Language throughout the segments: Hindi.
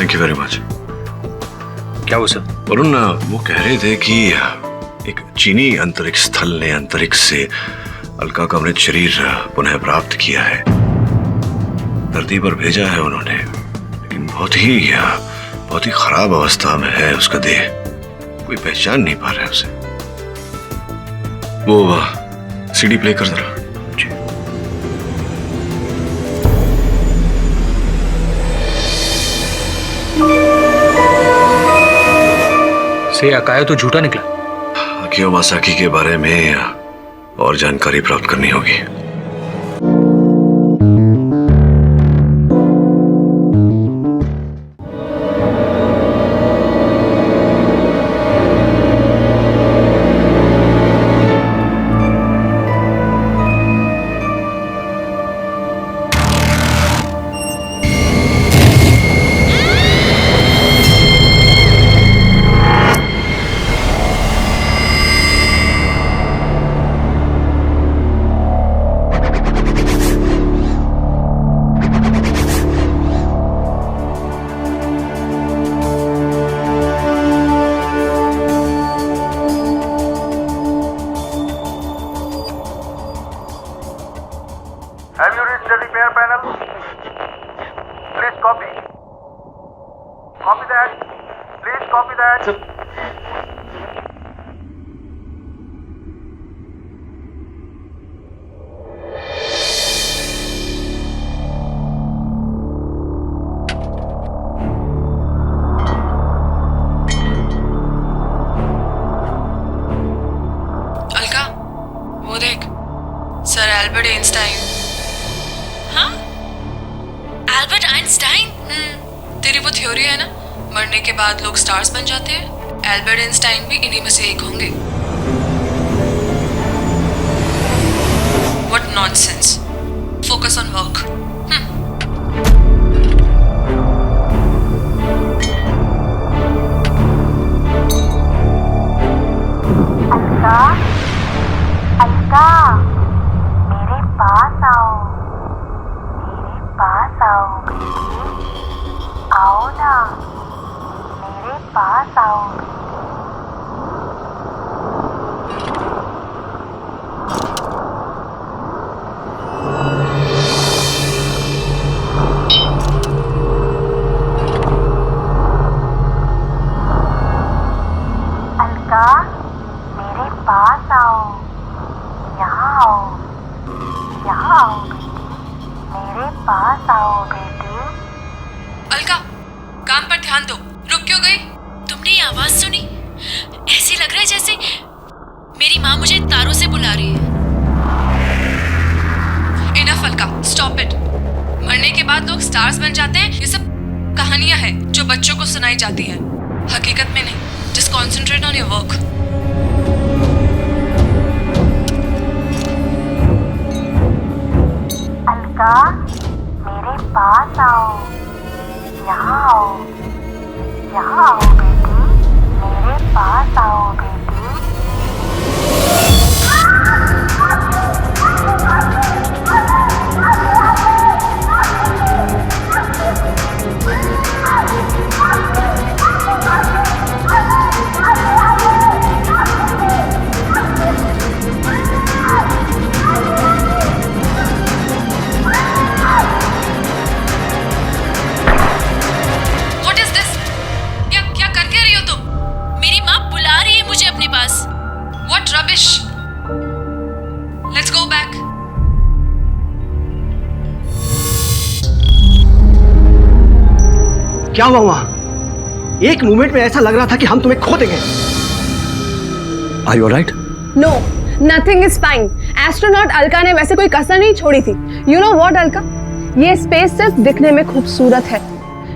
Thank you very much. क्या हुआ सर? वरुण, वो कह रहे थे कि एक चीनी अंतरिक्ष स्थल ने अंतरिक्ष से अलका का मृत शरीर पुनः प्राप्त किया है। धरती पर भेजा है उन्होंने, लेकिन बहुत ही खराब अवस्था में है उसका देह। कोई पहचान नहीं पा रहा है उसे। वो सीडी प्ले कर जरा। से अकायो तो झूठा निकला। अकियो मासाकी के बारे में और जानकारी प्राप्त करनी होगी। Have you reached the repair panel? Please copy. Copy that. Please copy that. Alka, वो देख, सर एल्बर्ट आइंस्टाइन। हाँ? Albert Einstein? तेरी वो थ्योरी है ना, मरने के बाद लोग स्टार्स बन जाते हैं। एल्बर्ट आइंस्टाइन भी इन्हीं में से एक होंगे। What nonsense. Focus on work. Alka, Alka, मेरे पास आओ, मेरे पास आओ बेटी, आओ ना, मेरे पास आओ। अलका, मेरे पास आओ, यहाँ आओ, यहाँ आओ बेटी, मेरे पास आओ बेटी। अलका, काम पर ध्यान दो। रुक क्यों गई? तुमने ये आवाज सुनी? ऐसे लग रहा है जैसे मेरी माँ मुझे तारों से बुला रही है। Enough Alka, stop it. मरने के बाद लोग स्टार्स बन जाते हैं, ये सब कहानियां हैं जो बच्चों को सुनाई जाती हैं, हकीकत में नहीं। Just concentrate on your work. Alka, मेरे पास आओ, यहाँ आओ, यहाँ आओ बेटी, मेरे पास आओ बेटी। What is this? क्या क्या कर क्या रही हो तुम? मेरी माँ बुला रही है मुझे अपने पास। What rubbish? Let's go back. क्या हुआ वहां? एक मोमेंट में ऐसा लग रहा था कि हम तुम्हें खो देंगे। Are you alright? No, nothing is fine. Astronaut Alka ने वैसे कोई कसर नहीं छोड़ी थी। यू नो व्हाट अलका, ये स्पेस सिर्फ दिखने में खूबसूरत है।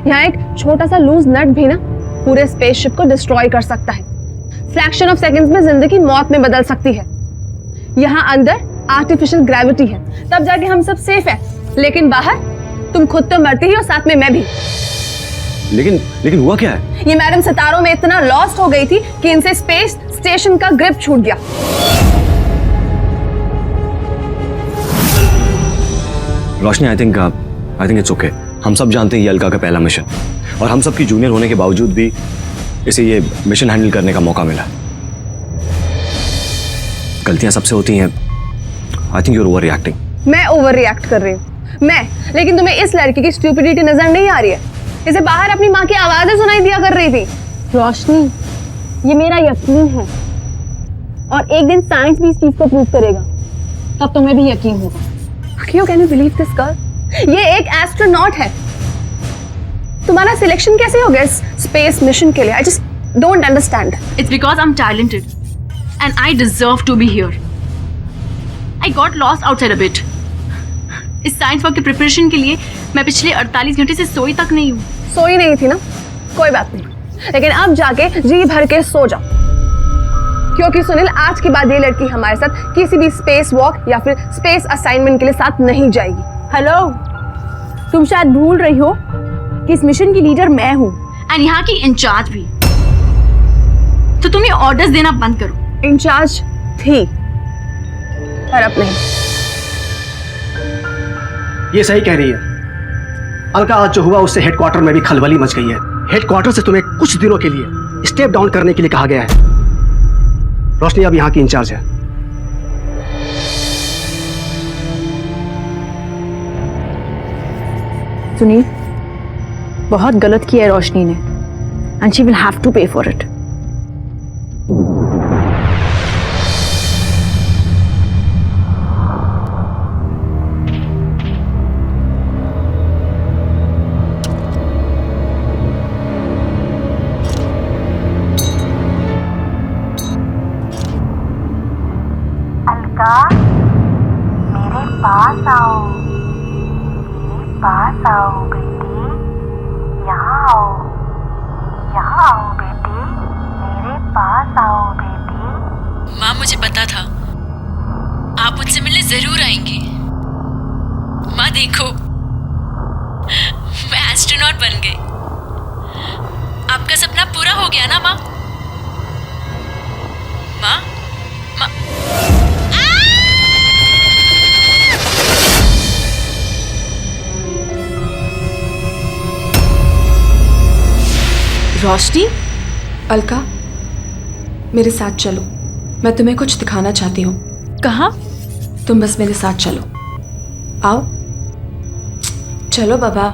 यहाँ एक छोटा सा लूज नट भी ना पूरे स्पेसशिप को डिस्ट्रॉय कर सकता है। फ्रैक्शन ऑफ सेकंड्स में जिंदगी मौत में बदल सकती है। यहाँ अंदर आर्टिफिशियल ग्रेविटी है, तब जाके हम सब सेफ है। लेकिन बाहर तुम खुद तो मरती ही और साथ में मैं भी। लेकिन हुआ क्या है? ये मैडम सितारों में इतना लॉस्ट हो गई थी कि इनसे स्पेस स्टेशन का ग्रिप छूट गया। रोशनी, आई थिंक इट्स ओके। हम सब जानते हैं ये अलका का पहला मिशन। और हम सबकी जूनियर होने के बावजूद भी इसे ये मिशन हैंडल करने का मौका मिला। गलतियां सबसे होती हैं। I think you're over reacting. मैं ओवर रिएक्ट कर रही हूँ लेकिन तुम्हें इस लड़की की स्टूपिडिटी नजर नहीं आ रही है? इसे बाहर अपनी माँ की आवाजें सुनाई दिया कर रही थी। रोशनी, ये मेरा यकीन है और एक दिन साइंस भी इस चीज को प्रूव करेगा, तब तुम्हें भी यकीन होगा। क्यों can you believe this girl? ये एक एस्ट्रोनॉट है। तुम्हारा सिलेक्शन कैसे हो गया इस स्पेस मिशन के लिए? I just don't understand. It's because I'm talented and I deserve to be here. I got lost outside a bit. इस साइंस वर्क की प्रिपरेशन के लिए मैं पिछले 48 घंटे से सोई तक नहीं हूँ। सोई नहीं थी ना? कोई बात नहीं, लेकिन अब जाके जी भर के सो जाओ, क्योंकि सुनील आज के बाद ये लड़की हमारे साथ किसी भी स्पेस वॉक या फिर स्पेस असाइनमेंट के लिए साथ नहीं जाएगी। हेलो, तुम शायद भूल रही हो कि इस मिशन की लीडर मैं हूँ एंड यहाँ की इंचार्ज भी। तो तुम ये ऑर्डर्स देना बंद करो। इंचार्ज थी पर अब नहीं। ये सही कह रही है अलका। आज जो हुआ उससे हेडक्वार्टर में भी खलबली मच गई है। हेडक्वार्टर से तुम्हें कुछ दिनों के लिए स्टेप डाउन करने के लिए कहा गया है। रोशनी अब यहाँ की इंचार्ज है। सुनील, बहुत गलत किया है रोशनी ने and she will have to pay for it. Alka, मेरे पास आओ, मेरे पास आओ बेटी, यहाँ आओ, यहाँ आओ बेटी, मेरे पास आओ बेटी। माँ, मुझे पता था आप मुझसे मिलने जरूर आएंगी। माँ देखो, मैं एस्ट्रोनॉट बन गई। आपका सपना पूरा हो गया ना माँ? माँ, माँ। रोशनी, अलका, मेरे साथ चलो। मैं तुम्हें कुछ दिखाना चाहती हूँ। कहाँ? तुम बस मेरे साथ चलो। आओ, चलो बाबा।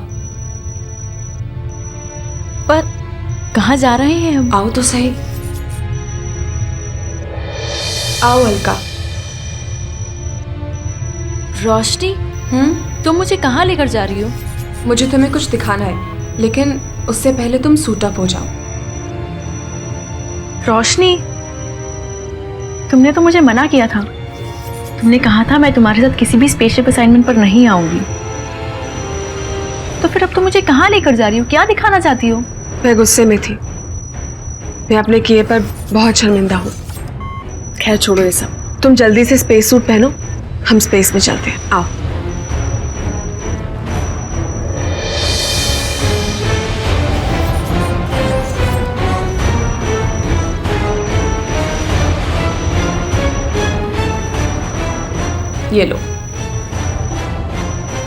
पर कहाँ जा रहे हैं हम? आओ तो सही। आओ अलका। रोशनी, तुम मुझे कहाँ लेकर जा रही हो? मुझे तुम्हें कुछ दिखाना है, लेकिन उससे पहले तुम सूट अप हो जाओ। रोशनी, तुमने तो मुझे मना किया था। तुमने कहा था मैं तुम्हारे साथ किसी भी स्पेसशिप असाइनमेंट पर नहीं आऊंगी। तो फिर अब तुम मुझे कहाँ लेकर जा रही हो? क्या दिखाना चाहती हो? मैं गुस्से में थी। मैं अपने किए पर बहुत शर्मिंदा हूँ। खैर छोड़ो ये सब। तुम जल्दी से स्पेस सूट पहनो, हम स्पेस में चलते हैं। आओ। ये लो,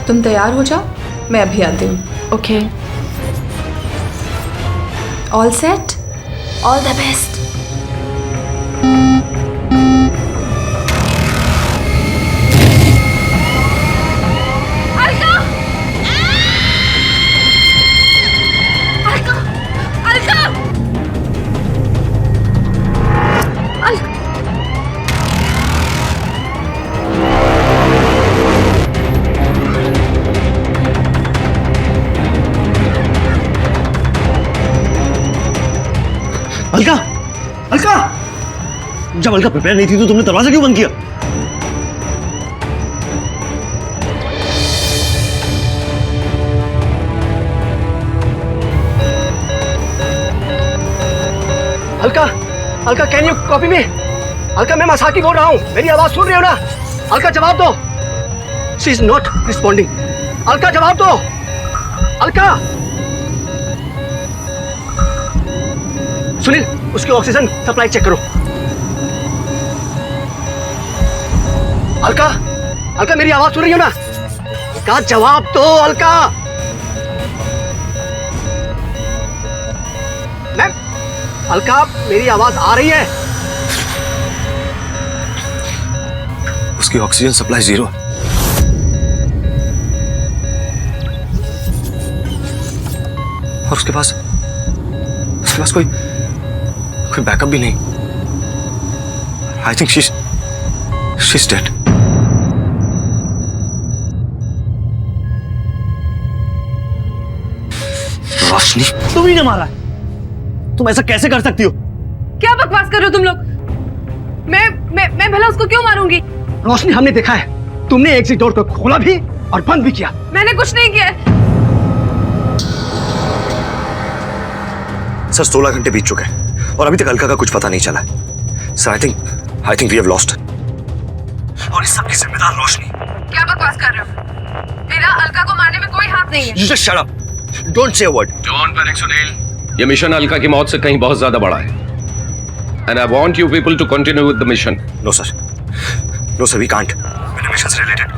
तुम तैयार हो जाओ, मैं अभी आती हूँ। Okay. All set, all the best. Alka, Alka, जब अलका प्रिपेयर नहीं थी तो तुमने दरवाजा क्यों बंद किया? Alka, Alka, can you copy me? Alka, मैं मसाकी बोल रहा हूँ, मेरी आवाज सुन रही हो ना? अलका जवाब दो। She is not responding. Alka जवाब दो। अलका, सुनील, उसकी ऑक्सीजन सप्लाई चेक करो। अलका, अलका, मेरी आवाज सुन रही हो ना? अलका जवाब दो। अलका, अलका, मेरी आवाज आ रही है? उसकी ऑक्सीजन सप्लाई 0 है। और उसके पास कोई बैकअप भी नहीं। I think she's dead. रोशनी, तुम ही ने मारा है। तुम ऐसा कैसे कर सकती हो? क्या बकवास कर रहे हो तुम लोग? मैं भला उसको क्यों मारूंगी? रोशनी, हमने देखा है तुमने एग्जिट डोर को खोला भी और बंद भी किया। मैंने कुछ नहीं किया है। सर 16 घंटे बीत चुके हैं और अभी तक अलका का कुछ पता नहीं चला है। Sir I think we have lost. और इस सब की जिम्मेदार रोशनी। क्या बकवास कर रहे हो? मेरा अलका को मारने में कोई हाथ नहीं है। You just shut up. Don't say a word. Don't panic, Sunil. ये मिशन अलका की मौत से कहीं बहुत ज्यादा बड़ा है। And I want you people to continue with the mission. No sir, we can't. मैंने मिशन से रिलेटेड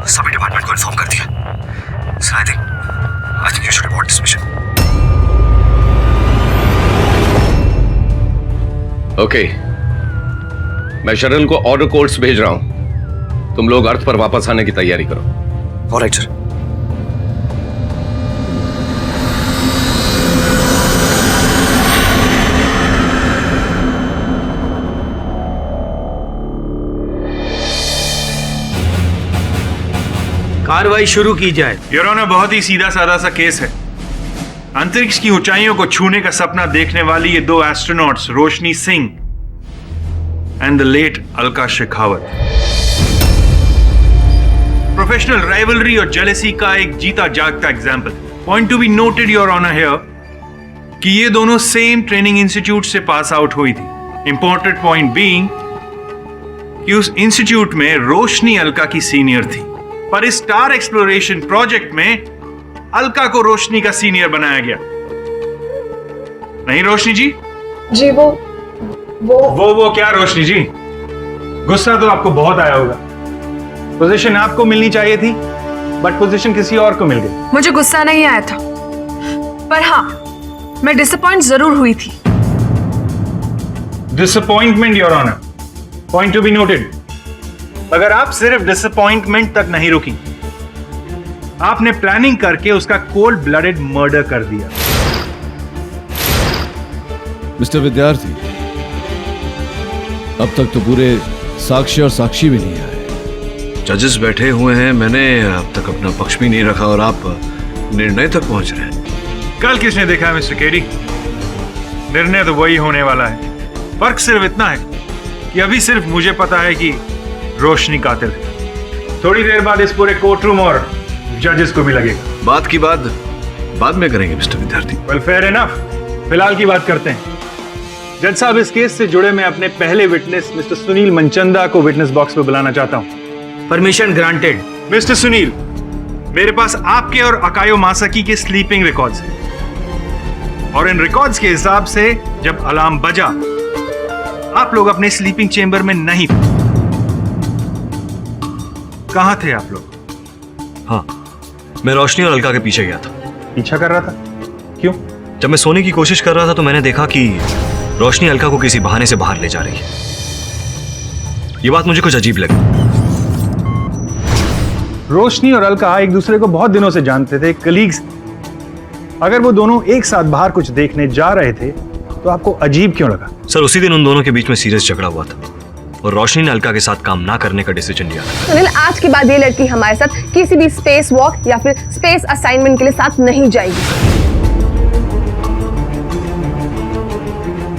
सभी डिपार्टमेंट को इन्फॉर्म कर दिया। Sir I think you should abort this mission. Okay. मैं शरण को ऑर्डर कोड्स भेज रहा हूं। तुम लोग अर्थ पर वापस आने की तैयारी करो। Alright sir. कार्रवाई शुरू की जाए। योर ऑनर, बहुत ही सीधा साधा सा केस है। अंतरिक्ष की ऊंचाइयों को छूने का सपना देखने वाली ये 2 astronauts Roshni Singh and the late Alka Shekhawat professional rivalry और जेलेसी का एक जीता जागता example. Point to be noted your honour here कि ये दोनों सेम ट्रेनिंग इंस्टीट्यूट से पास आउट हुई थी। इंपॉर्टेंट पॉइंट बीइंग कि उस इंस्टीट्यूट में रोशनी अलका की सीनियर थी, पर इस स्टार एक्सप्लोरेशन प्रोजेक्ट में अलका को रोशनी का सीनियर बनाया गया। नहीं रोशनी जी? जी वो क्या रोशनी जी? गुस्सा तो आपको बहुत आया होगा। पोजीशन आपको मिलनी चाहिए थी, बट पोजीशन किसी और को मिल गई। मुझे गुस्सा नहीं आया था, पर हाँ, मैं डिसअपॉइंट जरूर हुई थी। Disappointment your honour, point to be noted. अगर आप सिर्फ डिसअपॉइंटमेंट तक नहीं रुकी, आपने प्लानिंग करके उसका कोल्ड ब्लडेड मर्डर कर दिया। मिस्टर विद्यार्थी, अब तक तो पूरे साक्ष्य और साक्षी भी नहीं आए। जजेस बैठे हुए हैं, मैंने अब तक अपना पक्ष भी नहीं रखा और आप निर्णय तक पहुंच रहे हैं। कल किसने देखा है मिस्टर केडी? निर्णय तो वही होने वाला है। फर्क सिर्फ इतना है कि अभी सिर्फ मुझे पता है कि रोशनी कातिल है। थोड़ी देर बाद इस पूरे कोर्ट रूम और जजेस को भी लगेगा। बात की बात बाद में करेंगे मिस्टर विद्यार्थी। वेल फेयर इनफ, फिलहाल की बात करते हैं। जज साहब, इस केस से जुड़े मैं अपने पहले विटनेस मिस्टर सुनील मनचंदा को विटनेस बॉक्स पे बुलाना चाहता हूं। Permission granted. मिस्टर सुनील, मेरे पास आपके और अकायो मासाकी के स्लीपिंग रिकॉर्ड्स हैं और इन रिकॉर्ड्स के हिसाब से जब अलार्म बजा आप लोग अपने स्लीपिंग चेंबर में नहीं थे। कहां थे आप लोग? हाँ, मैं रोशनी और अलका के पीछे गया था। पीछा कर रहा था? क्यों? जब मैं सोने की कोशिश कर रहा था तो मैंने देखा कि रोशनी अलका को किसी बहाने से बाहर ले जा रही है। ये बात मुझे कुछ अजीब लगी। रोशनी और अलका एक दूसरे को बहुत दिनों से जानते थे, कलीग्स। अगर वो दोनों एक साथ बाहर कुछ देखने जा रहे थे तो आपको अजीब क्यों लगा? सर, उसी दिन उन दोनों के बीच में सीरियस झगड़ा हुआ था और रोशनी ने अलका के साथ काम ना करने का डिसीजन लिया था। सुनील, आज के बाद ये लड़की हमारे साथ किसी भी स्पेस वॉक या फिर स्पेस असाइनमेंट के लिए साथ नहीं जाएगी।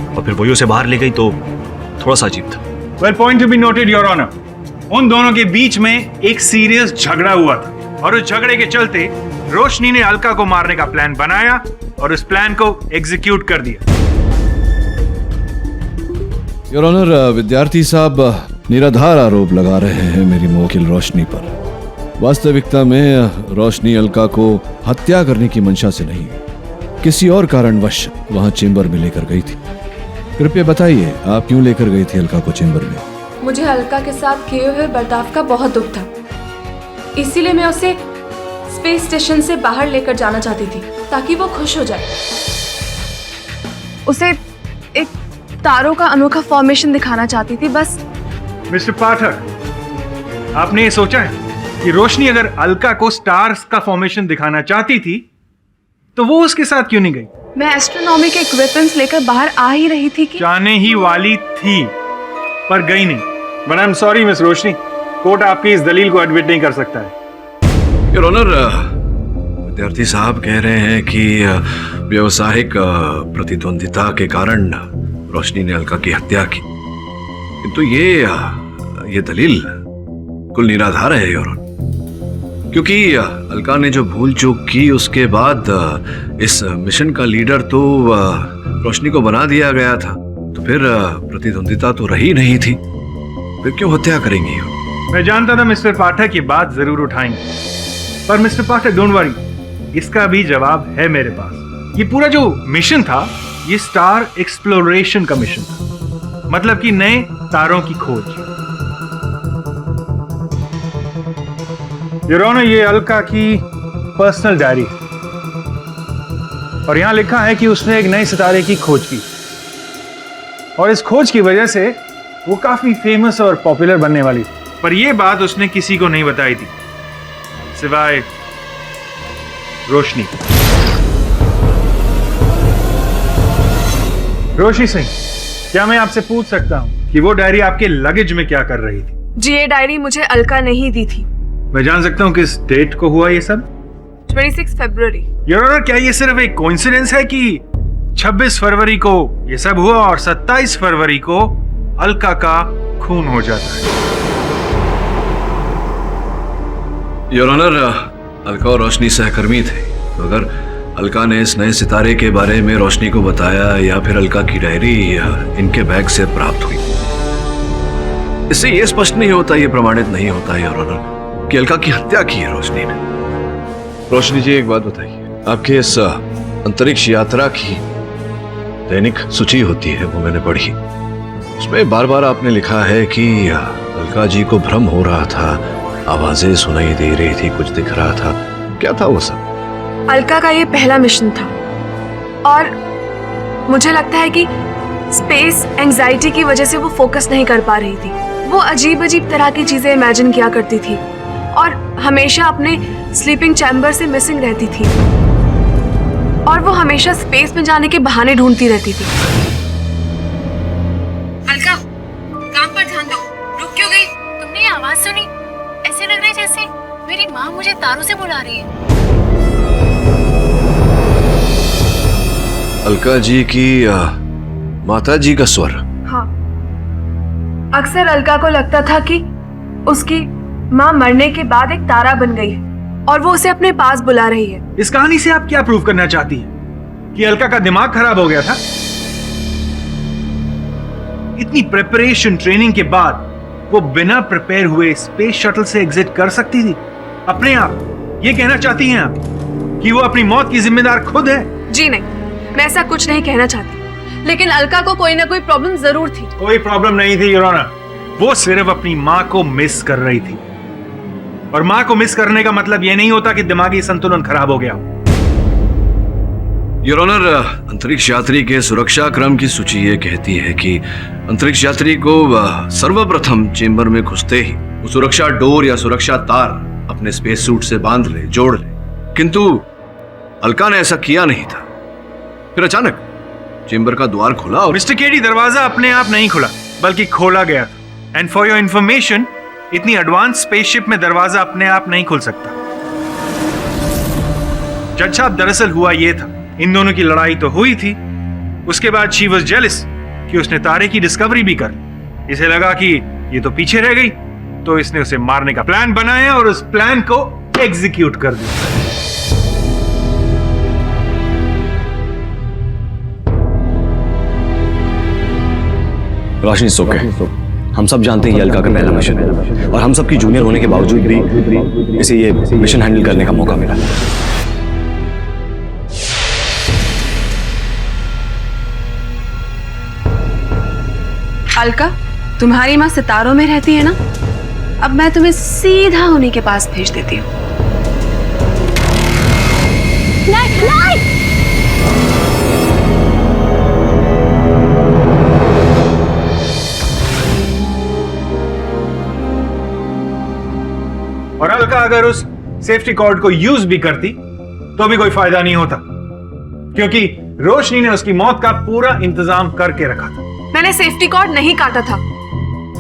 और फिर वही उसे बाहर ले गई तो थोड़ा सा अजीब था। Well, point to be noted your honour, उन दोनों के बीच में एक सीरियस झगड़ा हुआ था और उस झगड़े के चलते रोशनी ने अलका को मारने का प्लान बनाया और उस प्लान को एग्जीक्यूट कर दिया। योर ऑनर, विद्यार्थी साहब निराधार आरोप लगा रहे हैं मेरी मुवक्किल रोशनी पर। वास्तविकता में रोशनी अलका को हत्या करने की मंशा से नहीं, किसी और कारणवश वहां चेंबर में लेकर गई थी। कृपया बताइए, आप क्यों लेकर गई थी अलका को चेंबर में? मुझे अलका के साथ किए हुए बर्ताव का बहुत दुख था, इसीलिए मैं उसे स्पेस स्टेशन से बाहर लेकर जाना चाहती थी ताकि वो खुश हो जाए। उसे एक तारों का अनोखा फॉर्मेशन दिखाना चाहती थी बस। मिस्टर पाठक, आपने ये सोचा है कि रोशनी अगर अलका को स्टार्स का फॉर्मेशन दिखाना चाहती थी तो वो उसके साथ क्यों नहीं गई? मैं एस्ट्रोनॉमी के इक्विपमेंट्स लेकर बाहर आ ही रही थी कि जाने ही वाली थी पर गई नहीं। But I am sorry miss Roshni, court आपकी इस दलील को एडमिट नहीं कर सकता है। योर ऑनर, विद्यार्थी साहब कह रहे हैं कि व्यवसायिक प्रतिद्वंदिता के कारण रोशनी ने अलका की हत्या की, किंतु ये दलील कुल निराधार है योर ऑनर, क्योंकि अलका ने जो भूल चूक की उसके बाद इस मिशन का लीडर तो रोशनी को बना दिया गया था, तो फिर प्रतिद्वंदिता तो रही नहीं थी, फिर क्यों हत्या करेंगी? मैं जानता था मिस्टर पाठक ये बात जरूर उठाएंगे, पर मिस्टर पाठक डोंट वरी, इसका भी जवाब है मेरे पास। ये पूरा जो मिशन था ये स्टार एक्सप्लोरेशन का मिशन था, मतलब कि नए तारों की खोज। योर ऑनर, ये अलका की पर्सनल डायरी है और यहां लिखा है कि उसने एक नए सितारे की खोज की और इस खोज की वजह से वो काफी फेमस और पॉपुलर बनने वाली थी, पर यह बात उसने किसी को नहीं बताई थी सिवाय रोशनी। रोशनी सिंह, क्या मैं आपसे पूछ सकता हूं कि वो डायरी आपके लगेज में क्या कर रही थी? जी, ये डायरी मुझे अलका ने ही दी थी। मैं जान सकता हूं किस डेट को हुआ ये सब? 26 फरवरी। योर ऑनर, क्या ये सिर्फ एक कोइंसिडेंस है कि 26 फरवरी को ये सब हुआ और 27 फरवरी को अलका का खून हो जाता है? योर ऑनर, अलका और रोशनी सहकर्मी थे, तो अगर अलका ने इस नए सितारे के बारे में रोशनी को बताया या फिर अलका की डायरी इनके बैग से प्राप्त हुई, इससे यह स्पष्ट नहीं होता, यह प्रमाणित नहीं होता योर ऑनर कि अलका की हत्या की है रोशनी ने। रोशनी जी, एक बात बताइए, आपके इस अंतरिक्ष यात्रा की दैनिक सूची होती है, वो मैंने पढ़ी, उसमें बार बार आपने लिखा है कि अलका जी को भ्रम हो रहा था, आवाजें सुनाई दे रही थी, कुछ दिख रहा था, क्या था वो सब? अलका का ये पहला मिशन था और मुझे लगता है कि स्पेस एंजाइटी की वजह से वो फोकस नहीं कर पा रही थी। वो अजीब अजीब तरह की चीजें इमेजिन किया करती थी और हमेशा अपने स्लीपिंग चैम्बर से मिसिंग रहती थी और वो हमेशा स्पेस में जाने के बहाने ढूंढती रहती थी। अलका, काम पर ध्यान दो, रुक क्यों गई? तुमने ये आवाज सुनी? ऐसे लग रहा है जैसे मेरी माँ मुझे तारों से बुला रही है। अलका जी की माता जी का स्वर? हाँ, अक्सर अलका को लगता था कि उसकी माँ मरने के बाद एक तारा बन गई है और वो उसे अपने पास बुला रही है। इस कहानी से आप क्या प्रूव करना चाहती हैं? कि अलका का दिमाग खराब हो गया था? इतनी प्रिपरेशन ट्रेनिंग के बाद वो बिना प्रिपेयर हुए स्पेस शटल से एग्जिट कर सकती थी अपने आप? ये कहना चाहती हैं आप कि वो अपनी मौत की जिम्मेदार खुद है? जी नहीं, मैं ऐसा कुछ नहीं कहना चाहती, लेकिन अलका को कोई ना कोई प्रॉब्लम जरूर थी। कोई प्रॉब्लम नहीं थी योर ऑनर, वो सिर्फ अपनी माँ को मिस कर रही थी और माँ को मिस करने का मतलब यह नहीं होता कि दिमागी संतुलन खराब हो गया। योर ऑनर, अंतरिक्ष यात्री के सुरक्षा क्रम की सूची ये कहती है कि अंतरिक्ष यात्री को सर्वप्रथम चेंबर में घुसते ही वो सुरक्षा डोर या सुरक्षा तार अपने स्पेस सूट से बांध ले, जोड़ ले, किंतु अलका ने ऐसा किया नहीं था। फिर अचानक चेंबर का द्वार खुला और मिस्टर केडी, दरवाजा अपने आप नहीं खुला बल्कि खोला गया था। एंड फॉर योर इंफॉर्मेशन, इतनी एडवांस स्पेसशिप में दरवाजा अपने आप नहीं खुल सकता। जज साहब, दरअसल हुआ यह था, इन दोनों की लड़ाई तो हुई थी, उसके बाद शी वाज जेलस कि उसने तारे की डिस्कवरी भी कर। इसे लगा कि ये तो पीछे रह गई, तो इसने उसे मारने का प्लान बनाया और उस प्लान को एग्जीक्यूट कर दिया। रोशनी सोके, हम सब जानते हैं ये अलका का पहला मिशन है और हम सब की जूनियर होने के बावजूद भी इसे ये मिशन हैंडल करने का मौका मिला। अलका, तुम्हारी माँ सितारों में रहती है ना? अब मैं तुम्हें सीधा उन्हीं के पास भेज देती हूँ। नहीं, नहीं! अगर उस सेफ्टी कॉर्ड को यूज भी करती तो भी कोई फायदा नहीं होता, क्योंकि रोशनी ने उसकी मौत का पूरा इंतजाम करके रखा था। मैंने सेफ्टी कॉर्ड नहीं काटा था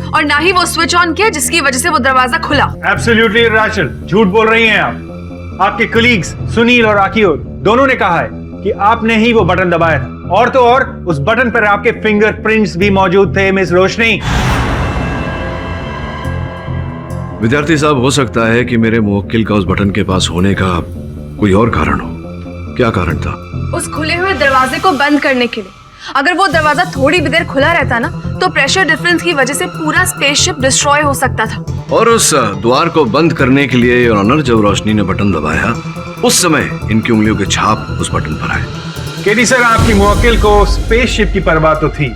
और ना ही वो स्विच ऑन किया जिसकी वजह से वो दरवाजा खुला। एब्सोल्युटली राचल, झूठ बोल रही हैं आप। आपके कलीग्स सुनील और आकियो दोनों ने कहा है कि आपने ही वो बटन दबाया था, और तो और उस बटन पर आपके फिंगरप्रिंट्स भी मौजूद थे मिस रोशनी। विद्यार्थी साहब, हो सकता है कि मेरे मुवक्किल का उस बटन के पास होने का कोई और कारण हो। क्या कारण था? उस खुले हुए दरवाजे को बंद करने के लिए। अगर वो दरवाजा थोड़ी भी देर खुला रहता ना तो प्रेशर डिफरेंस की वजह से पूरा स्पेसशिप डिस्ट्रॉय हो सकता था। और उस द्वार को बंद करने के लिए योर ऑनर, जब रोशनी ने बटन दबाया उस समय इनकी उंगलियों के छाप उस बटन पर आए। केडी सर, आपकी मुवक्किल को स्पेसशिप की परवाह तो थी,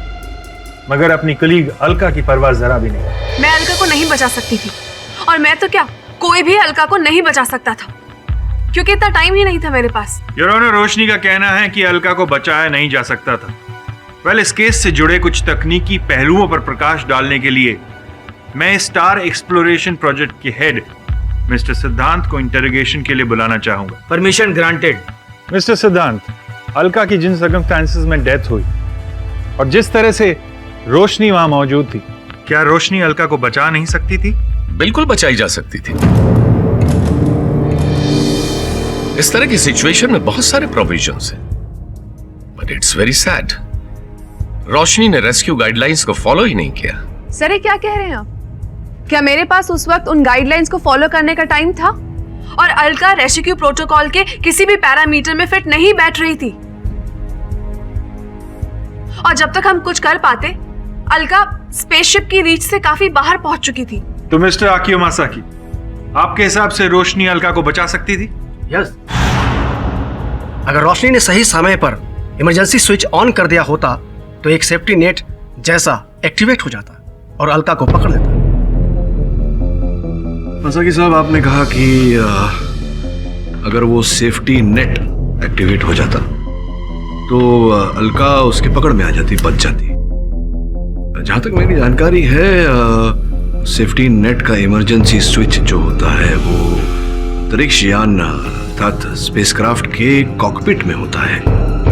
मगर अपनी कलीग अलका की परवाह जरा भी नहीं। मैं अलका को नहीं बचा सकती थी, और मैं तो क्या, कोई भी अलका को नहीं बचा सकता था, क्योंकि इतना टाइम ही नहीं था मेरे पास। योर ऑनर, रोशनी का कहना है कि अलका को बचाया नहीं जा सकता था। वेल, इस केस से जुड़े कुछ तकनीकी पहलुओं पर प्रकाश डालने के लिए मैं स्टार एक्सप्लोरेशन प्रोजेक्ट के हेड मिस्टर सिद्धांत को इंटरोगेशन के लिए बुलाना चाहूंगा। Permission granted. मिस्टर सिद्धांत, अलका की जिन सर्कमस्टेंसेस में डेथ हुई और जिस तरह से रोशनी वहां मौजूद थी, क्या रोशनी अलका को बचा नहीं सकती थी? बिल्कुल बचाई जा सकती थी। इस तरह की सिचुएशन में बहुत सारे प्रोविजंस हैं, बट इट्स वेरी सैड, रोशनी ने रेस्क्यू गाइडलाइंस को फॉलो ही नहीं किया। सर, ये क्या कह रहे हैं आप? क्या मेरे पास उस वक्त उन गाइडलाइंस को फॉलो करने का टाइम था? और अलका रेस्क्यू प्रोटोकॉल के किसी भी पैरामीटर में फिट नहीं बैठ रही थी, और जब तक हम कुछ कर पाते अलका स्पेसशिप की रीच से काफी बाहर पहुंच चुकी थी। तो मिस्टर आकियो मासाकी, आपके हिसाब से रोशनी अलका को बचा सकती थी? यस। अगर रोशनी ने सही समय पर इमरजेंसी स्विच ऑन कर दिया होता तो एक सेफ्टी नेट जैसा एक्टिवेट हो जाता और अलका को पकड़ लेता। मासाकी साहब, आपने कहा कि अगर वो सेफ्टी नेट एक्टिवेट हो जाता तो अलका उसकी पकड़ में आ जाती, बच जाती। जहां तक मेरी जानकारी है, सेफ्टी नेट का इमरजेंसी स्विच जो होता है वो अंतरिक्ष यान अर्थात स्पेसक्राफ्ट के कॉकपिट में होता है।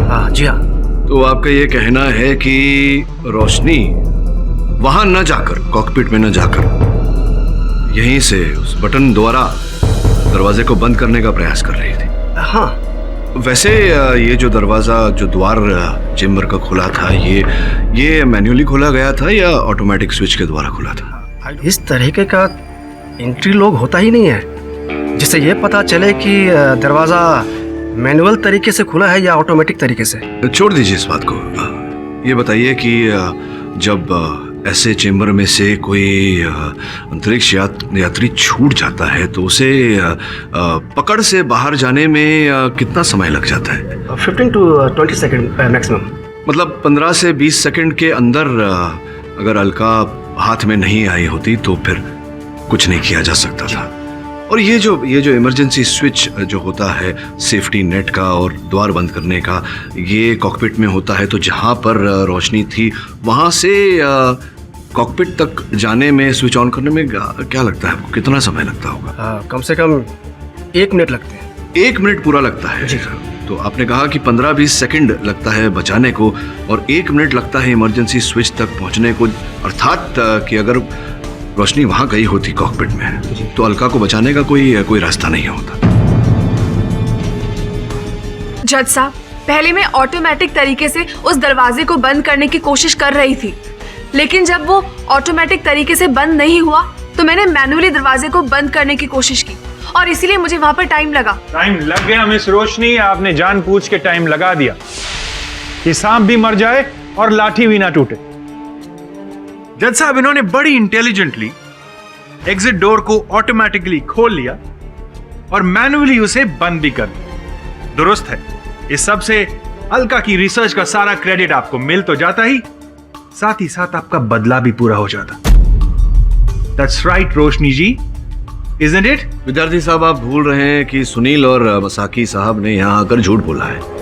हाँ जी हाँ। तो आपका ये कहना है कि रोशनी वहां न जाकर, कॉकपिट में न जाकर, यहीं से उस बटन द्वारा दरवाजे को बंद करने का प्रयास कर रही थी? हाँ। वैसे ये जो दरवाजा, जो द्वार चेम्बर का खुला था, ये मैन्युअली खोला गया था या ऑटोमेटिक स्विच के द्वारा खुला था? इस तरीके का एंट्री लॉक होता ही नहीं है जिससे ये पता चले कि दरवाजा मैनुअल तरीके से खुला है या ऑटोमेटिक तरीके से। छोड़ दीजिए इस बात को। ये बताइए कि जब ऐसे चेम्बर में से कोई अंतरिक्ष यात्री छूट जाता है तो उसे पकड़ से बाहर जाने में कितना समय लग जाता है? 15 to 20 सेकंड मैक्सिमम। मतलब 15 से 20 सेकंड के अंदर अगर अलका हाथ में नहीं आई होती तो फिर कुछ नहीं किया जा सकता था। और ये जो इमरजेंसी स्विच जो होता है सेफ्टी नेट का और द्वार बंद करने का, ये कॉकपिट में होता है। तो जहाँ पर रोशनी थी वहाँ से कॉकपिट तक जाने में, स्विच ऑन करने में क्या लगता है आपको, कितना समय लगता होगा? कम से कम 1 मिनट लगते हैं। 1 मिनट पूरा लगता है जी। तो आपने कहा कि 15-20 सेकंड लगता है बचाने को और 1 मिनट लगता है इमरजेंसी स्विच तक पहुंचने को। अर्थात कि अगर रोशनी वहां गई होती कॉकपिट में तो अलका को बचाने का कोई रास्ता नहीं होता। जज साहब, पहले मैं ऑटोमेटिक तरीके से उस दरवाजे को बंद करने की कोशिश कर रही थी, लेकिन जब वो ऑटोमेटिक तरीके से बंद नहीं हुआ तो मैंने मैन्युअली दरवाजे को बंद करने की कोशिश की, और इसीलिए मुझे वहां पर टाइम लगा। टाइम लग गया मिस रोशनी, आपने जानबूझ के टाइम लगा दिया कि सांप भी मर जाए और लाठी भी ना टूटे। जज साहब, इन्होंने बड़ी इंटेलिजेंटली एग्जिट डोर को ऑटोमेटिकली खोल लिया और मैन्युअली उसे बंद भी कर दिया। दुरुस्त है। इस सब से अलका की रिसर्च का सारा क्रेडिट आपको मिल तो जाता ही, साथ ही साथ आपका बदला भी पूरा हो जाता। That's right Roshni ji, isn't it? विद्यार्थी साहब, आप भूल रहे हैं कि सुनील और मसाकी साहब ने यहाँ आकर झूठ बोला है।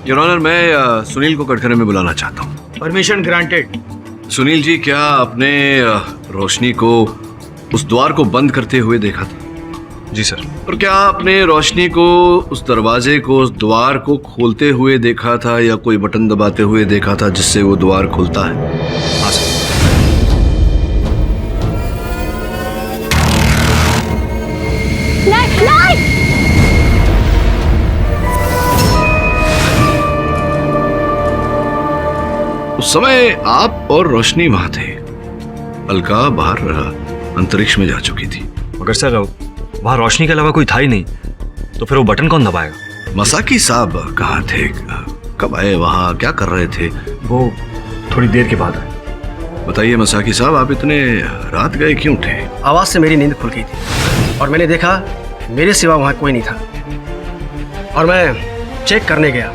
योर ऑनर, मैं सुनील को कटघरे में बुलाना चाहता हूँ। Permission granted. सुनील जी, क्या आपने रोशनी को उस द्वार को बंद करते हुए देखा था। जी सर। और क्या आपने रोशनी को उस दरवाजे को, उस द्वार को खोलते हुए देखा था या कोई बटन दबाते हुए देखा था जिससे वो द्वार खुलता है? हाँ सर। उस समय आप और रोशनी वहां थे। अलका बाहर अंतरिक्ष में जा चुकी थी। मगर सर वहां रोशनी के अलावा कोई था ही नहीं, तो फिर वो बटन कौन दबाएगा? मसाकी साहब कहाँ थे? कब आए वहां? क्या कर रहे थे? वो थोड़ी देर के बाद आए। बताइए मसाकी साहब, आप इतने रात गए क्यों थे? आवाज से मेरी नींद खुल गई थी और मैंने देखा मेरे सिवा वहां कोई नहीं था और मैं चेक करने गया।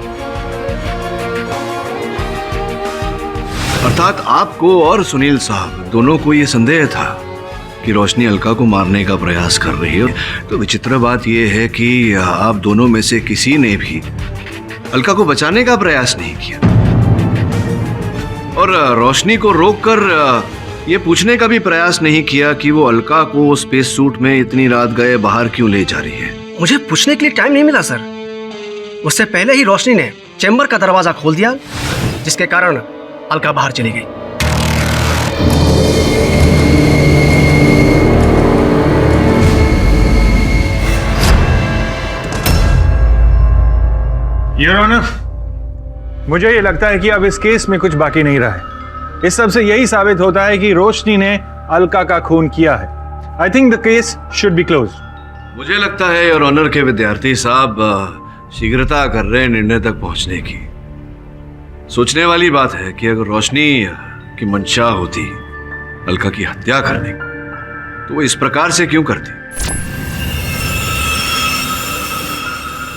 अर्थात आपको और सुनील साहब दोनों को ये संदेह था कि रोशनी अलका को मारने का प्रयास कर रही है। तो विचित्र बात यह है कि आप दोनों में से किसी ने भी अलका को बचाने का प्रयास नहीं किया और रोशनी को रोककर ये पूछने का भी प्रयास नहीं किया कि वो अलका को स्पेस सूट में इतनी रात गए बाहर क्यों ले जा रही है। मुझे पूछने के लिए टाइम नहीं मिला सर। उससे पहले ही रोशनी ने चैम्बर का दरवाजा खोल दिया, जिसके कारण अलका बाहर चली गई। योर ऑनर, मुझे ये लगता है कि अब इस केस में कुछ बाकी नहीं रहा है। इस सब से यही साबित होता है कि रोशनी ने अलका का खून किया है। I think the case should be close. मुझे लगता है योर ऑनर के विद्यार्थी साहब शीघ्रता कर रहे हैं निर्णय तक पहुंचने की। सोचने वाली बात है कि अगर रोशनी की मंशा होती अलका की हत्या करने की, तो वो इस प्रकार से क्यों करती?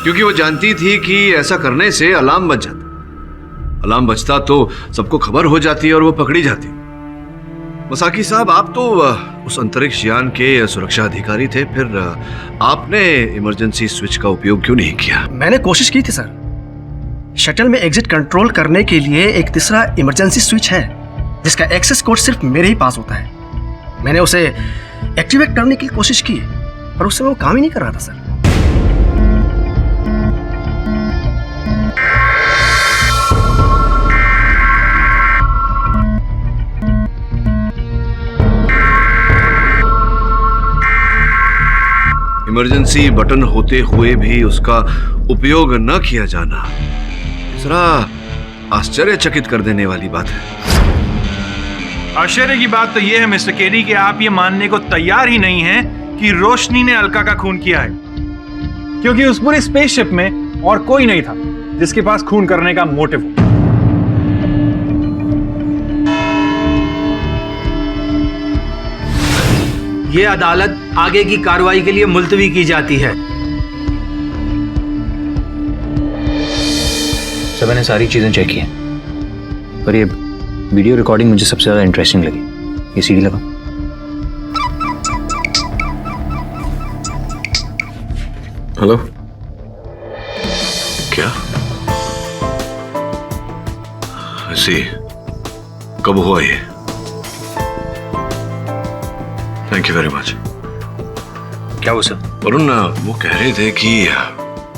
क्योंकि वो जानती थी कि ऐसा करने से अलार्म बज जाता। अलार्म बजता तो सबको खबर हो जाती और वो पकड़ी जाती। मसाकी साहब, आप तो उस अंतरिक्ष यान के सुरक्षा अधिकारी थे, फिर आपने इमरजेंसी स्विच का उपयोग क्यों नहीं किया? मैंने कोशिश की थी सर। शटल में एग्जिट कंट्रोल करने के लिए एक तीसरा इमरजेंसी स्विच है, जिसका एक्सेस कोड सिर्फ मेरे ही पास होता है। मैंने उसे एक्टिवेट करने की कोशिश की, पर उस समय वो काम ही नहीं कर रहा था सर। इमरजेंसी बटन होते हुए भी उसका उपयोग न किया जाना जरा आश्चर्यचकित कर देने वाली बात है। आश्चर्य की बात तो यह है मिस्टर केरी कि आप ये मानने को तैयार ही नहीं हैं कि रोशनी ने अलका का खून किया है, क्योंकि उस पूरी स्पेसशिप में और कोई नहीं था जिसके पास खून करने का मोटिव हो। ये अदालत आगे की कार्रवाई के लिए मुलतवी की जाती है। सर, मैंने सारी चीजें चेक की हैं, पर ये वीडियो रिकॉर्डिंग मुझे सबसे ज्यादा इंटरेस्टिंग लगी। ये सीडी लगा। हेलो, क्या ऐसी कब हुआ ये? Thank you very much. क्या वो सर? वरुण, वो कह रहे थे कि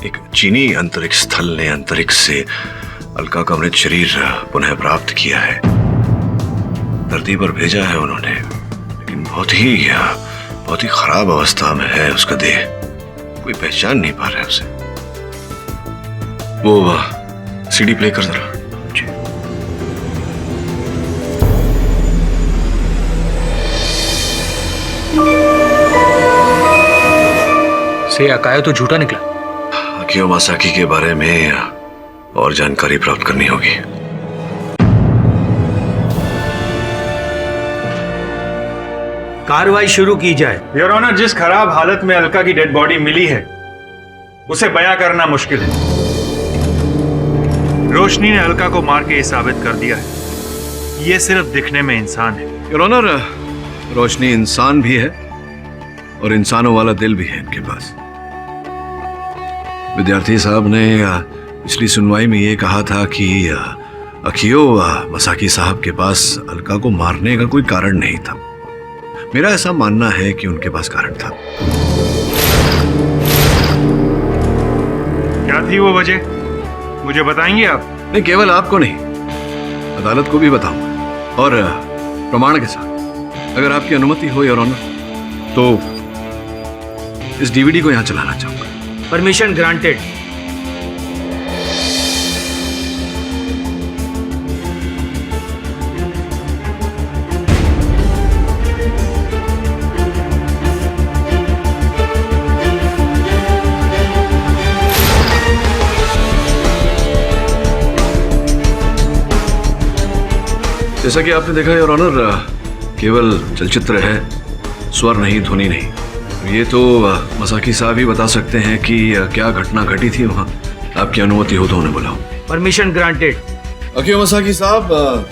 एक चीनी अंतरिक्ष स्थल ने अंतरिक्ष से अलका का मृत शरीर पुनः प्राप्त किया है। धरती पर भेजा है उन्होंने, लेकिन बहुत ही खराब अवस्था में है उसका देह। कोई पहचान नहीं पा रहा है उसे। वो सीडी प्ले कर जरा। से अकायो तो झूठा निकला। अकियो मासाकी के बारे में और जानकारी प्राप्त करनी होगी। कार्रवाई शुरू की जाए। योर ऑनर, जिस खराब हालत में अलका की डेड बॉडी मिली है उसे बयां करना मुश्किल है। रोशनी ने अलका को मार के ये साबित कर दिया है ये सिर्फ दिखने में इंसान है। योर ऑनर, रोशनी इंसान भी है और इंसानों वाला दिल भी है इनके पास। विद्यार्थी साहब ने पिछली सुनवाई में ये कहा था कि अकियो मसाकी साहब के पास अलका को मारने का कोई कारण नहीं था, मेरा ऐसा मानना है कि उनके पास कारण था। क्या थी वो वजह, मुझे बताएंगे आप? नहीं, केवल आपको नहीं, अदालत को भी बताऊंगा, और प्रमाण के साथ। अगर आपकी अनुमति हो योर ऑनर, तो इस डीवीडी को यहां चलाना चाहूंगा। Permission granted. जैसा कि आपने देखा योर ऑनर, केवल चलचित्र है, स्वर नहीं, ध्वनि नहीं। ये तो मसाकी साहब ही बता सकते हैं कि क्या घटना घटी थी वहां। आपकी अनुमति हो तो उन्हें बुलाओ। Permission granted. अकियो मसाकी साहब,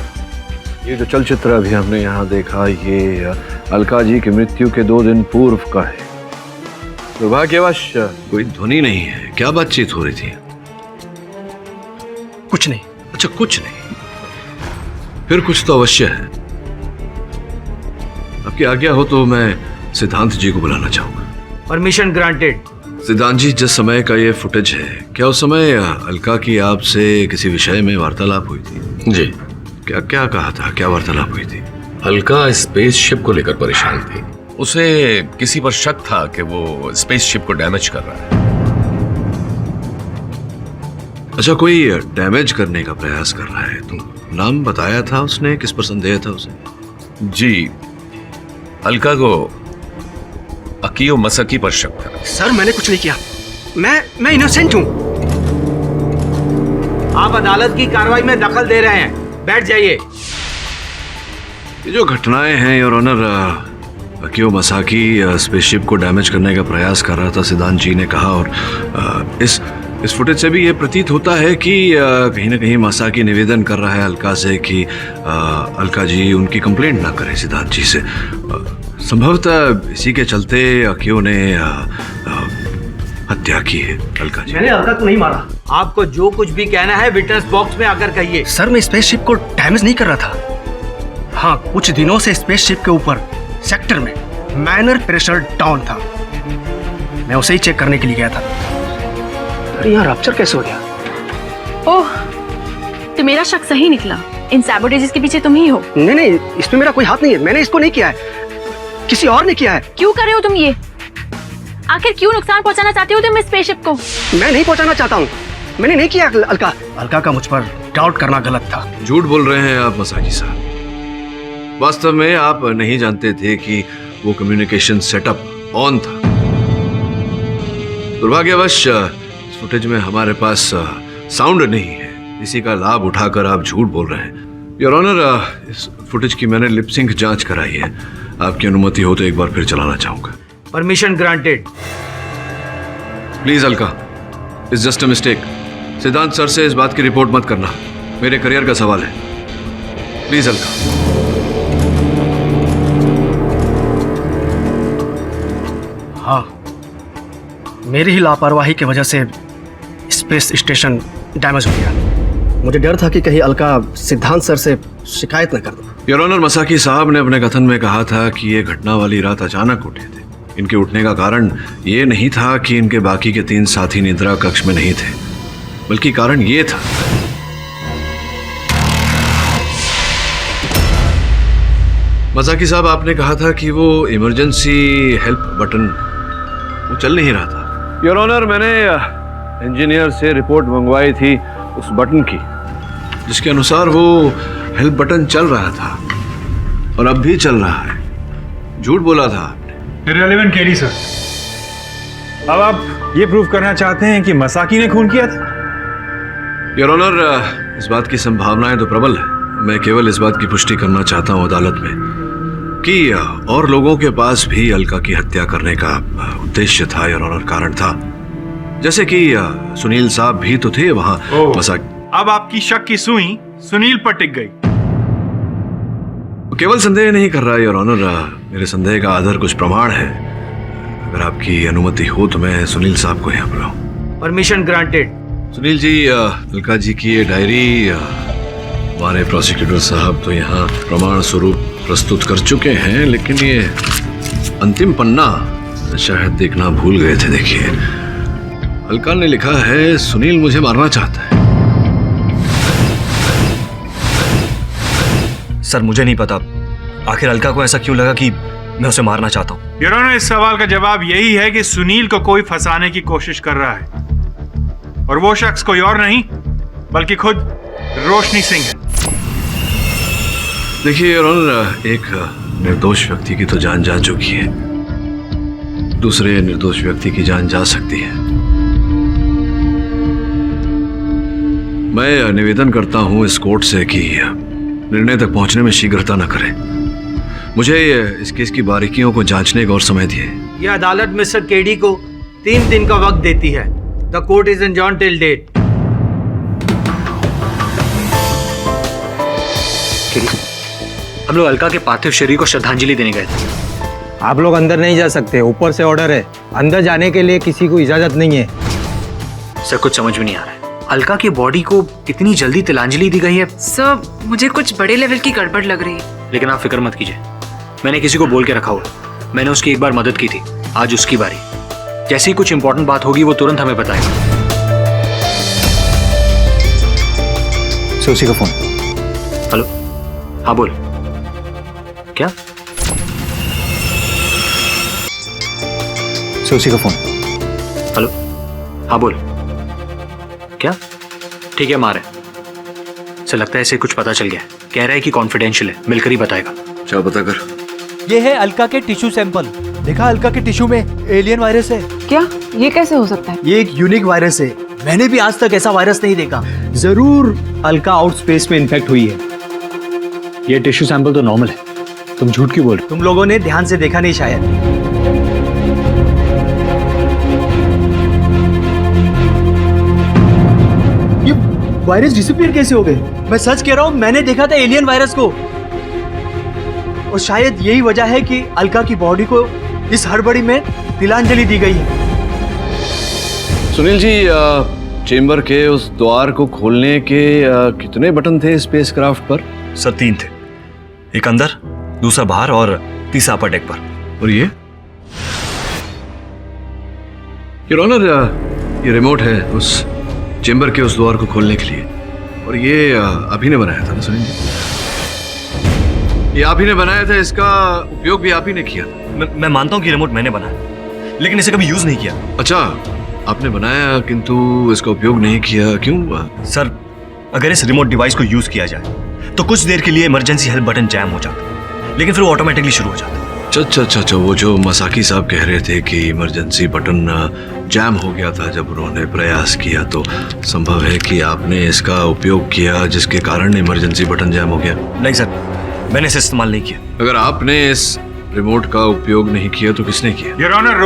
ये जो चलचित्र अभी हमने यहाँ देखा, ये अलका जी की मृत्यु के 2 दिन पूर्व का है। दुर्भाग्यवश कोई ध्वनि नहीं है। क्या बातचीत हो रही थी? कुछ नहीं। अच्छा, कुछ नहीं, फिर कुछ तो अवश्य है। आपकी आज्ञा हो तो मैं सिद्धांत जी को बुलाना चाहूंगा। Permission granted. सिद्धांत जी, जिस समय का ये फुटेज है, क्या उस समय अलका की आपसे किसी विषय में वार्तालाप हुई थी? जी। क्या क्या कहा था, क्या वार्तालाप हुई थी? अलका स्पेसशिप को लेकर परेशान थी। उसे किसी पर शक था कि वो स्पेसशिप को डैमेज कर रहा है। अच्छा, कोई डैमेज करने का प्रयास कर रहा है? तो नाम बताया था उसने? किस पर संदेह था उसे? जी, अलका को अकियो मसाकी पर शक था। सर, मैंने कुछ नहीं किया। मैं इनोसेंट हूं। आप अदालत की कार्रवाई में दखल दे रहे हैं, बैठ जाइए। ये जो घटनाएं हैं your honour, Akio Masaki spaceship को डैमेज करने का प्रयास कर रहा था, सिद्धांत जी ने कहा। और इस फुटेज से भी ये प्रतीत होता है कि कहीं ना कहीं मसाकी निवेदन कर रहा है अलका से कि अलका जी उनकी कंप्लेंट ना करें सिद्धांत जी से। संभवतः इसी के चलते अकियो ने हत्या की है अलका जी। मैंने अलका को नहीं मारा। आपको जो कुछ भी कहना है विटनेस बॉक्स में आकर कहिए। सर, मैं स्पेसशिप को डैमेज नहीं कर रहा था। हाँ, कुछ दिनों से स्पेसशिप के ऊपर सेक्टर में माइनर प्रेशर डाउन था। मैं उसे ही चेक करने के लिए गया था। यहाँ रप्चर कैसे हो गया? ओह, तो मेरा शक सही निकला। इन सैबोटेजेस के पीछे तुम ही हो। नहीं, इसमें मेरा कोई हाथ नहीं है। मैंने इसको नहीं किया है, किसी और ने किया है। क्यों कर रहे हो तुम ये? आखिर क्यों नुकसान पहुंचाना चाहते हो तुम इस स्पेसशिप को? मैं नहीं पहुंचाना चाहता हूँ। मैंने नहीं किया। अलका का मुझ पर डाउट करना गलत था। झूठ बोल रहे हैं आप मसाकी साहब। वास्तव में आप नहीं जानते थे कि वो कम्युनिकेशन सेटअप ऑन था। दुर्भाग्यवश फुटेज में हमारे पास साउंड नहीं है। इसी का लाभ उठाकर आप झूठ बोल रहे हैं योर ऑनर। इस फुटेज की मैंने लिपसिंक जांच कराई है। आपकी अनुमति हो तो एक बार फिर चलाना चाहूंगा। Permission granted. Please Alka, it's just a mistake. सिद्धांत सर से इस बात की रिपोर्ट मत करना, मेरे करियर का सवाल है। प्लीज अलका। हाँ, मेरी ही लापरवाही की वजह से स्पेस स्टेशन डैमेज हो गया। मुझे डर था कि कहीं अलका सिद्धांत सर से शिकायत न कर दे। योर ऑनर, मसाकी साहब ने अपने कथन में कहा था कि ये घटना वाली रात अचानक उठे थे। इनके उठने का कारण ये नहीं था कि इनके बाकी के 3 साथी निद्रा कक्ष में नहीं थे, बल्कि कारण ये था मसाकी साहब, आपने कहा था कि वो इमरजेंसी हेल्प बटन वो चल नहीं रहा था। योर ऑनर, मैंने इंजीनियर से रिपोर्ट मंगवाई थी उस बटन की, जिसके अनुसार वो हेल्प बटन चल रहा था और अब भी चल रहा है। झूठ बोला था आपने। इररिलेवेंट केरी सर। अब आप ये प्रूव करना चाहते हैं कि मसाकी ने खून किया था? योर ऑनर, इस बात की संभावनाएं तो प्रबल है। मैं केवल इस बात की पुष्टि करना चाहता हूं अदालत में कि और लोगों के पास भी अलका की हत्या करने का उद्देश्य था योर ऑनर, कारण था। जैसे कि सुनील साहब भी तो थे वहां। अब आपकी शक की सुई सुनील पर टिक गई। केवल संदेह नहीं कर रहा योर ऑनर, मेरे संदेह का आधार कुछ प्रमाण है। अगर आपकी अनुमति हो तो मैं सुनील साहब को यहाँ बुलाऊं। Permission granted. सुनील जी, अलका जी की ये डायरी हमारे प्रोसिक्यूटर साहब तो यहाँ प्रमाण स्वरूप प्रस्तुत कर चुके हैं, लेकिन ये अंतिम पन्ना शायद देखना भूल गए थे। देखिए, अलका ने लिखा है सुनील मुझे मारना चाहता है। सर मुझे नहीं पता आखिर अलका को ऐसा क्यों लगा कि मैं उसे मारना चाहता हूँ। योर ऑनर, इस सवाल का जवाब यही है कि सुनील को कोई फंसाने की कोशिश कर रहा है, और वो शख्स कोई और नहीं बल्कि खुद रोशनी सिंह है। देखिए योर ऑनर, एक निर्दोष व्यक्ति की तो जान जा चुकी है, दूसरे निर्दोष व्यक्ति की जान जा सकती है। मैं निवेदन करता हूं इस कोर्ट से कि निर्णय तक पहुंचने में शीघ्रता न करें। मुझे इस केस की बारीकियों को जांचने का और समय दिए। यह अदालत मिस्टर केडी को 3 दिन का वक्त देती है। The court is adjourned till date. हम लोग अलका के पार्थिव शरीर को श्रद्धांजलि देने गए थे। आप लोग अंदर नहीं जा सकते, ऊपर से ऑर्डर है। अंदर जाने के लिए किसी को इजाजत नहीं है। सर कुछ समझ में नहीं आ रहा है, अलका की बॉडी को इतनी जल्दी तिलांजलि दी गई है। सर मुझे कुछ बड़े लेवल की गड़बड़ लग रही है। लेकिन आप फिक्र मत कीजिए, मैंने किसी को बोल के रखा हुआ। मैंने उसकी एक बार मदद की थी, आज उसकी बारी। जैसी ही कुछ इंपॉर्टेंट बात होगी वो तुरंत हमें बताएगा। उसी का फोन। हेलो, हाँ बोल। क्या? उसी का फोन। हेलो, हाँ बोल। क्या? ठीक है, मारे से लगता है इसे कुछ पता चल गया। कह रहा है कि कॉन्फिडेंशियल है, मिलकर ही बताएगा। क्या पता कर। ये है अलका के टिश्यू सैंपल। देखा, अलका के टिश्यू में एलियन वायरस है। क्या? ये कैसे हो सकता है? ये एक यूनिक वायरस है, मैंने भी आज तक ऐसा वायरस नहीं देखा। जरूर अलका आउट स्पेस में इन्फेक्ट हुई है। ये टिश्यू सैंपल तो नॉर्मल है, तुम झूठ क्यों बोल रहे हो? तुम लोगों ने ध्यान से देखा नहीं शायद। ये वायरस डिसअपीयर कैसे हो गए? मैं सच कह रहा हूं, मैंने देखा था एलियन वायरस को। और शायद यही वजह है कि अलका की बॉडी को इस हड़बड़ी में तिलांजलि दी गई है। सुनील जी, चेंबर के उस द्वार को खोलने के कितने बटन थे स्पेसक्राफ्ट पर? सर 3 थे, एक अंदर, दूसरा बाहर और तीसरा अपर डेक पर। और ये योर ऑनर, ये रिमोट है उस चेंबर के उस द्वार को खोलने के लिए, और ये आप ही ने बनाया था ना सुनील जी? ये आप ही ने बनाया था, इसका उपयोग भी आप ही ने किया था। मैं मानता हूं कि रिमोट मैंने बनाया, लेकिन इसे कभी यूज नहीं किया। अच्छा, आपने बनाया किंतु इसका उपयोग नहीं किया, क्यों? सर, अगर इस रिमोट डिवाइस को यूज किया जाए तो कुछ देर के लिए इमरजेंसी हेल्प बटन जैम हो जाता है, लेकिन फिर वो ऑटोमेटिकली शुरू हो जाता है। अच्छा, वो जो मसाकी साहब कह रहे थे कि इमरजेंसी बटन जैम हो गया था जब उन्होंने प्रयास किया, तो संभव है कि आपने इसका उपयोग किया जिसके कारण इमरजेंसी बटन जैम हो गया। नहीं सर, मैंने इसे इस्तेमाल नहीं किया। अगर आपने इस रिमोट का उपयोग नहीं किया तो किसने किया? योर ऑनर,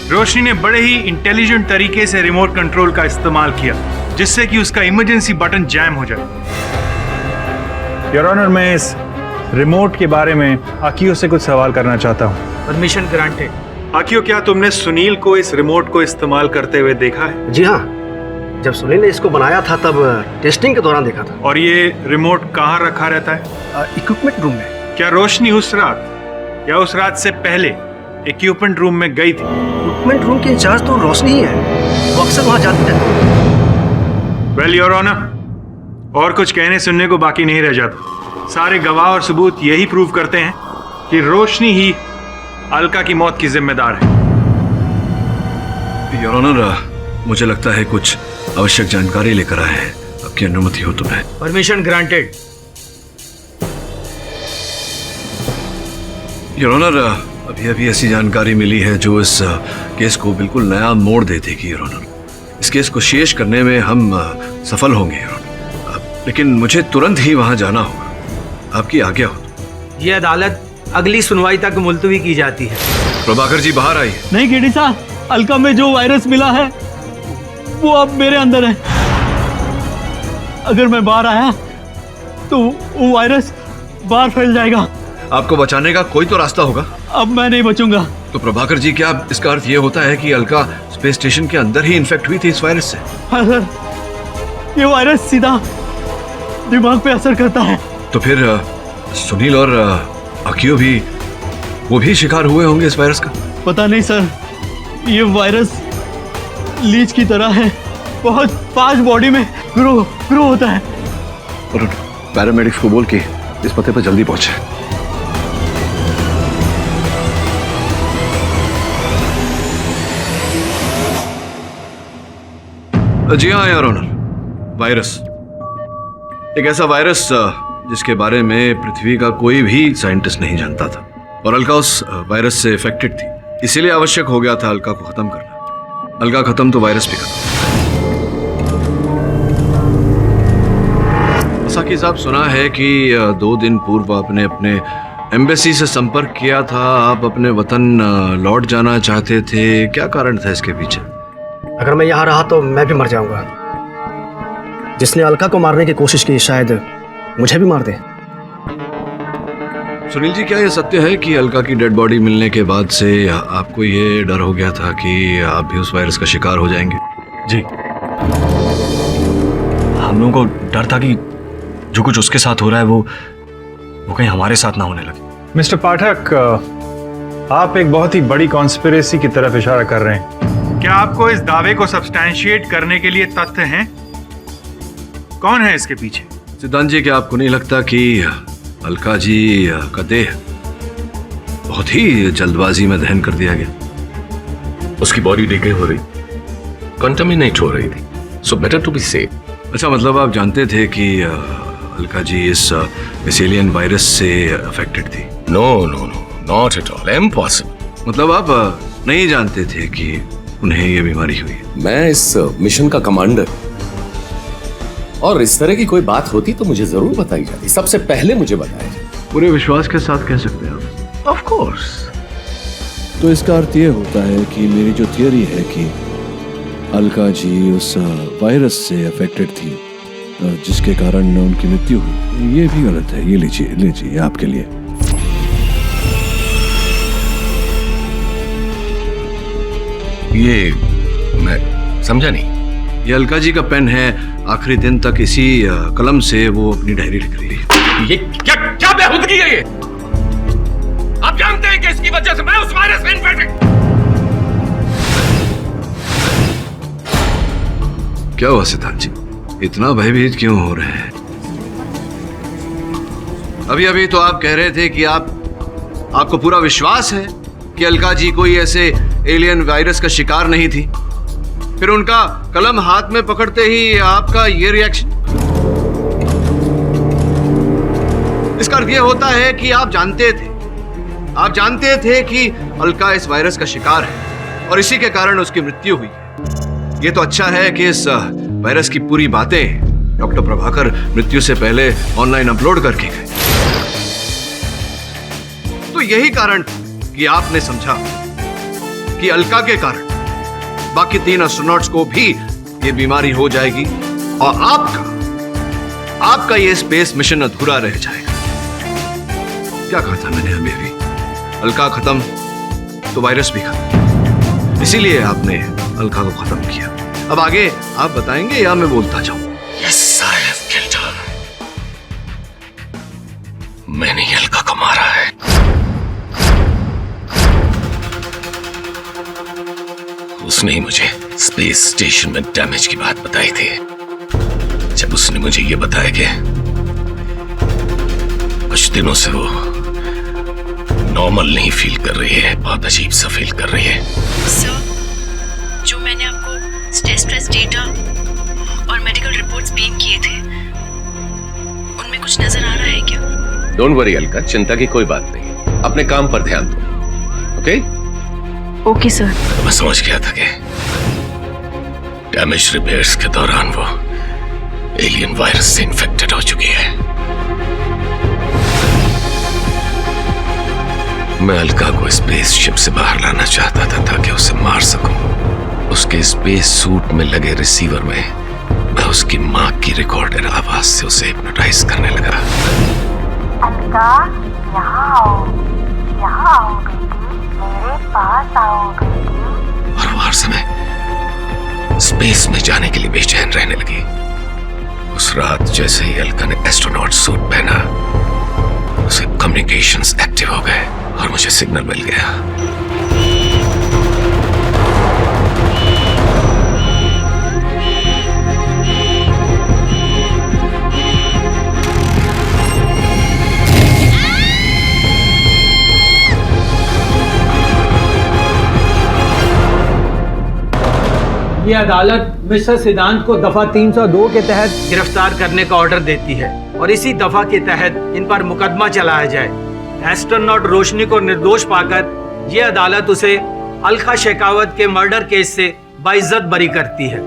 रोशनी ने बड़े ही इंटेलिजेंट तरीके से रिमोट कंट्रोल का इस्तेमाल किया, जिससे कि उसका इमरजेंसी बटन जैम हो जाए। योर ऑनर, मैं इस रिमोट के बारे में आकियो से कुछ सवाल करना चाहता हूँ। Permission granted. आकियो, क्या तुमने सुनील को इस रिमोट को इस्तेमाल करते हुए देखा है? जी हाँ, जब सुनील ने इसको बनाया था तब टेस्टिंग के दौरान देखा था। और ये रिमोट कहाँ रखा रहता है? इक्विपमेंट रूम में। क्या रोशनी उस रात या उस रात से पहले इक्विपमेंट रूम में गई थी? इक्विपमेंट रूम की इंचार्ज तो रोशनी ही है, वो अक्सर वहां जाती रहती है। वेल योर ऑनर, और कुछ कहने सुनने को बाकी नहीं रह जाता। सारे गवाह और सबूत यही प्रूव करते हैं कि रोशनी ही अलका की मौत की जिम्मेदार है। योर ऑनर, मुझे लगता है कुछ आवश्यक जानकारी लेकर आए हैं, आपकी अनुमति हो तो मैं। Permission granted. योर ऑनर, अभी ऐसी जानकारी मिली है जो इस केस को बिल्कुल नया मोड़ दे देगी। योर ऑनर, इस केस को शेष करने में हम सफल होंगे योर ऑनर, लेकिन मुझे तुरंत ही वहां जाना होगा, आपकी आज्ञा हो। यह अदालत अगली सुनवाई तक मुलतवी की जाती है। प्रभाकर जी बाहर आइए। नहीं केडी साहब, अलका में जो वायरस मिला है वो अब मेरे अंदर है। अगर मैं बाहर आया तो वो वायरस बाहर फैल जाएगा। आपको बचाने का कोई तो रास्ता होगा। अब मैं नहीं बचूंगा। तो प्रभाकर जी, क्या इसका अर्थ ये होता है कि अलका स्पेस स्टेशन के अंदर ही इन्फेक्ट हुई थी इस वायरस से? हाँ सर, ये वायरस सीधा दिमाग पे असर करता है। तो फिर सुनील और आकियो भी वो भी शिकार हुए होंगे इस वायरस का? पता नहीं सर, ये वायरस लीच की तरह है, बहुत फास्ट बॉडी में ग्रो होता है। और पैरामेडिक्स को बोल के इस पते पर जल्दी पहुंचे। जी हाँ योर ऑनर, वायरस, एक ऐसा वायरस जिसके बारे में पृथ्वी का कोई भी साइंटिस्ट नहीं जानता था, और अलका उस वायरस से इफेक्टेड थी, इसीलिए आवश्यक हो गया था अलका को खत्म करना। अलका खत्म तो वायरस भी खत्म। साकी साहब, सुना है कि 2 दिन पूर्व आपने अपने एम्बेसी से संपर्क किया था, आप अपने वतन लौट जाना चाहते थे, क्या कारण था इसके पीछे? अगर मैं यहाँ रहा तो मैं भी मर जाऊंगा। जिसने अलका को मारने की कोशिश की शायद मुझे भी मार दे। सुनील जी, क्या यह सत्य है कि अलका की डेड बॉडी मिलने के बाद से आपको ये डर हो गया था कि आप भी उस वायरस का शिकार हो जाएंगे? जी, हम लोगों को डर था कि जो कुछ उसके साथ हो रहा है वो कहीं हमारे साथ ना होने लगे। मिस्टर पाठक, आप एक बहुत ही बड़ी कॉन्स्पिरेसी की तरफ इशारा कर रहे हैं। क्या आपको इस दावे को सब्सटैंशिएट करने के लिए तथ्य हैं? कौन है इसके पीछे? सिद्धांत जी, क्या आपको नहीं लगता कि अलका जी का देह बहुत ही जल्दबाजी में दहन कर दिया गया? उसकी बॉडी डिके हो रही, कंटामिनेट हो रही थी, so better to be safe. अच्छा, मतलब आप जानते थे कि अलका जी इस एलियन वायरस से अफेक्टेड थी? No no no, not at all, impossible. मतलब आप नहीं जानते थे कि उन्हें ये बीमारी हुई? मैं इस मिशन का कमांडर, और इस तरह की कोई बात होती तो मुझे जरूर बताई जाती, सबसे पहले मुझे बताया जाती। पूरे विश्वास के साथ कह सकते हैं आप? Of course. तो इसका अर्थ ये होता है कि मेरी जो थियरी है कि अलका जी उस वायरस से अफेक्टेड थी जिसके कारण उनकी मृत्यु हुई, ये भी गलत है। ये लीजिए आपके लिए। ये मैं समझा नहीं। ये अलका जी का पेन है, आखिरी दिन तक इसी कलम से वो अपनी डायरी लिख रही है। ये क्या बेहूदगी है ये? आप जानते हैं कि इसकी वजह से मैं उस वायरस में इन्फेक्टेड। क्या हुआ सिद्धांत जी, इतना भयभीत क्यों हो रहे हैं? अभी तो आप कह रहे थे कि आपको पूरा विश्वास है कि अलका जी कोई ऐसे एलियन वायरस का शिकार नहीं थी, फिर उनका कलम हाथ में पकड़ते ही आपका ये रिएक्शन। इसका अर्थ यह होता है कि आप जानते थे कि अलका इस वायरस का शिकार है और इसी के कारण उसकी मृत्यु हुई है। यह तो अच्छा है कि इस वायरस की पूरी बातें डॉक्टर प्रभाकर मृत्यु से पहले ऑनलाइन अपलोड करके गए। तो यही कारण कि आपने समझा कि अलका के कारण बाकी 3 एस्ट्रोनॉट्स को भी ये बीमारी हो जाएगी और आपका ये स्पेस मिशन अधूरा रह जाएगा। क्या कहा था मैंने अभी? अलका खत्म तो वायरस भी खत्म, इसीलिए आपने अलका को खत्म किया। अब आगे आप बताएंगे या मैं बोलता जाऊं? Yes, I have killed her. मैंने ही अलका को मारा है। उसने ही मुझे स्पेस स्टेशन में डैमेज की बात बताई थी। जब उसने मुझे ये बताया कि कुछ दिनों से वो नॉर्मल नहीं फील कर रही है, बहुत अजीब सा फील कर रही है। सर, जो मैंने आपको स्ट्रेस डेटा और मेडिकल रिपोर्ट्स बीम किए थे, उनमें कुछ नजर आ रहा है क्या? डोंट वरी अलका, चिंता की कोई बात नहीं, अपने काम पर ध्यान दो। ओके? Okay sir. तो मैं समझ गया था कि डैमेज रिपेयर्स के दौरान वो एलियन वायरस से इन्फेक्टेड हो चुकी है। मैं अलका को स्पेसशिप से बाहर लाना चाहता था ताकि उसे मार सकूं। उसके स्पेस सूट में लगे रिसीवर में मैं उसकी मां की रिकॉर्डेड आवाज से उसे हिप्नोटाइज करने लगा। अलका, यहाँ आओ बेटी, मेरे पास आओ बेटी। और वो हर समय स्पेस में जाने के लिए बेचैन रहने लगी। उस रात जैसे ही अलका ने एस्ट्रोनॉट सूट पहना, उसे कम्युनिकेशंस एक्टिव हो गए और मुझे सिग्नल मिल गया। ये अदालत मिस्टर सिद्धांत को दफा 302 के तहत गिरफ्तार करने का ऑर्डर देती है और इसी दफा के तहत इन पर मुकदमा चलाया जाए। एस्ट्रोनॉट रोशनी को निर्दोष पाकर ये अदालत उसे अलका शेखावत के मर्डर केस से बाइज्जत बरी करती है।